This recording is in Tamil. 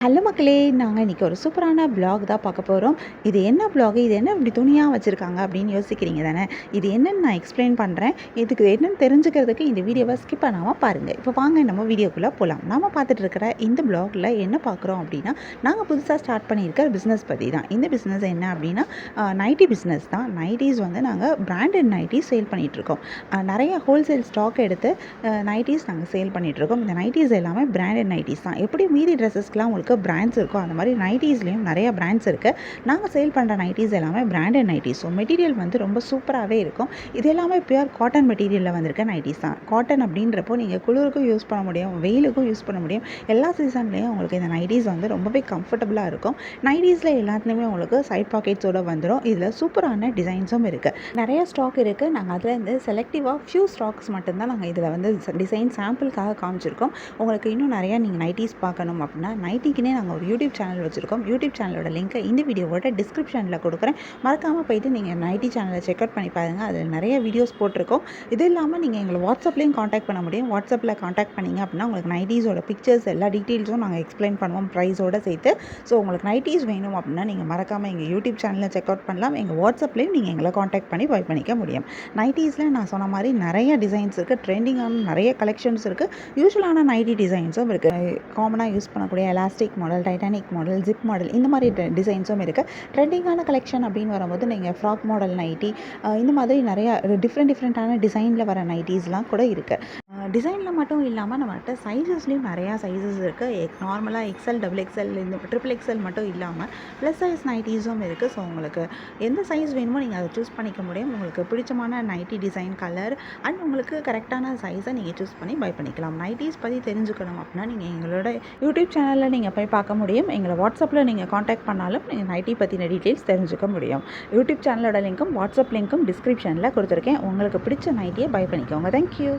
ஹலோ மக்களே! நாங்க இன்னைக்கு ஒரு சூப்பரான வ்ளாக் தான் பார்க்க போறோம். இது என்ன வ்ளாக்? இது என்ன இப்படி துணியா வச்சிருக்காங்க அப்படின்னு யோசிக்கிறீங்க தானே? இது என்னன்னு நான் எக்ஸ்பிளைன் பண்றேன். இதுக்கு என்னன்னு தெரிஞ்சுக்கிறதுக்கு இந்த வீடியோவ ஸ்கிப் பண்ணாம பாருங்க. இப்போ வாங்க நம்ம வீடியோக்குள்ள போலாம். நாம பார்த்துட்டு இருக்கிற இந்த வ்ளாக்ல என்ன பார்க்குறோம் அப்படின்னா, நாங்க புதுசா ஸ்டார்ட் பண்ணியிருக்க பிசினஸ் பத்தி தான். இந்த பிசினஸ் என்ன அப்படின்னா, நைட்டி பிசினஸ் தான். நைட்டீஸ் வந்து நாங்க பிராண்டட் நைட்டீஸ் சேல் பண்ணிட்டுருக்கோம். நெறைய ஹோல்சேல் ஸ்டாக் எடுத்து நைட்டீஸ் நாங்க சேல் பண்ணிட்டுருக்கோம். இந்த நைட்டீஸ் எல்லாமே பிராண்டட் நைட்டீஸ் தான். எப்படி மீதி ட்ரெஸ்ஸஸ்க்குலாம் உங்களுக்கு பிராண்ட்ஸ் இருக்கும், அந்த மாதிரி நைட்டீஸ்லேயும் நிறைய பிராண்ட்ஸ் இருக்குது. நாங்கள் சேல் பண்ணுற நைட்டீஸ் எல்லாமே பிராண்டட் நைட்டீஸ். ஸோ மெட்டீரியல் வந்து ரொம்ப சூப்பராகவே இருக்கும். இது எல்லாமே பியூர் காட்டன் மெட்டீரியலில் வந்திருக்க நைட்டீஸ் தான். காட்டன் அப்படின்றப்போ நீங்கள் குளிருக்கும் யூஸ் பண்ண முடியும், வெயிலுக்கும் யூஸ் பண்ண முடியும். எல்லா சீசன்லேயும் உங்களுக்கு இந்த நைட்டீஸ் வந்து ரொம்பவே கம்ஃபர்டபுளாக இருக்கும். நைட்டீஸில் எல்லாத்துலேயுமே உங்களுக்கு சைட் பாக்கெட்ஸோடு வந்துடும். இதில் சூப்பரான டிசைன்ஸும் இருக்குது. நிறைய ஸ்டாக் இருக்குது. நாங்கள் அதில் இருந்து செலக்டிவாக ஃபியூ ஸ்டாக்ஸ் மட்டும்தான் நாங்கள் இதில் வந்து டிசைன் சாம்பிளுக்காக காமிச்சிருக்கோம். உங்களுக்கு இன்னும் நிறையா நீங்கள் நைட்டீஸ் பார்க்கணும் அப்படின்னா நைட்டிக்குனே நாங்கள் ஒரு யூடியூப் சேனல் வச்சுருக்கோம். யூடியூப் சேனலோட லிங்க்கை இந்த வீடியோவோட டிஸ்கிரிப்ஷனில் கொடுக்குறேன். மறக்காமல் போயிட்டு நீங்கள் நைட்டி சேனலை செக் அவுட் பண்ணி பாருங்கள். அதில் நிறைய வீடியோஸ் போட்டிருக்கோம். இது இல்லாமல் நீங்கள் எங்களை வாட்ஸ்அப்லேயும் காண்டாக்ட் பண்ண முடியும். வாட்ஸ்அப்பில் காண்டாக்ட் பண்ணிங்க அப்படின்னா உங்களுக்கு நைட்டீஸோட பிக்சர்ஸ் எல்லா டீட்டெயில்ஸும் நாங்கள் எக்ஸ்பிளைன் பண்ணுவோம் ப்ரைஸோடு சேர்த்து. ஸோ உங்களுக்கு நைட்டீஸ் வேணும் அப்படின்னா நீங்கள் மறக்காமல் எங்கள் யூடியூப் சேனலில் செக் அவுட் பண்ணலாம். எங்கள் வாட்ஸ்அப்லேயும் நீங்கள் எங்களை காண்டாக்ட் பண்ணி பை பண்ணிக்க முடியும். நைட்டீஸில் நான் சொன்ன மாதிரி நிறைய டிசைன்ஸ் இருக்குது. ட்ரெண்டிங்கான நிறைய கலெக்ஷன்ஸ் இருக்குது. யூஸ்வலான நைட்டி டிசைன்ஸும் இருக்குது. காமனாக யூஸ் பண்ணக்கூடிய elastic model, Titanic model, zip model இந்த மாதிரி டிசைன்ஸும் இருக்குது. ட்ரெண்டிங்கான கலெக்ஷன் அப்படின்னு வரும்போது நீங்கள் ஃப்ராக் மாடல் நைட்டி, இந்த மாதிரி நிறையா டிஃப்ரெண்ட்டான டிசைனில் வர நைட்டீஸ்லாம் கூட இருக்குது. டிசைனில் மட்டும் இல்லாமல் நம்மகிட்ட சைஸஸ்லேயும் நிறையா சைஸஸ் இருக்குது. நார்மலாக எக்ஸ்எல், டபுள் எக்ஸ்எல், இந்த ட்ரிபிள் எக்ஸ்எல் மட்டும் இல்லாமல் ப்ளஸ் சைஸ் நைட்டீஸும் இருக்குது. ஸோ உங்களுக்கு எந்த சைஸ் வேணுமோ நீங்கள் அதை சூஸ் பண்ணிக்க முடியும். உங்களுக்கு பிடிச்சமான நைட்டி டிசைன், கலர் அண்ட் உங்களுக்கு கரெக்டான சைஸை நீங்கள் சூஸ் பண்ணி பை பண்ணிக்கலாம். நைட்டீஸ் பற்றி தெரிஞ்சுக்கணும் அப்படின்னா நீங்கள் எங்களோட யூடியூப் சேனலில் நீங்கள் போய் பார்க்க முடியும். எங்களை வாட்ஸ்அப்பில் நீங்கள் காண்டாக்ட் பண்ணாலும் நீங்கள் நைட்டி பற்றின டீட்டெயில்ஸ் தெரிஞ்சுக்க முடியும். யூடியூப் சேனலோட லிங்க்கும் வாட்ஸ்அப் லிங்க்கும் டிஸ்கிரிப்ஷனில் கொடுத்துருக்கேன். உங்களுக்கு பிடிச்ச நைட்டியை பை பண்ணிக்கோங்க. தேங்க்யூ.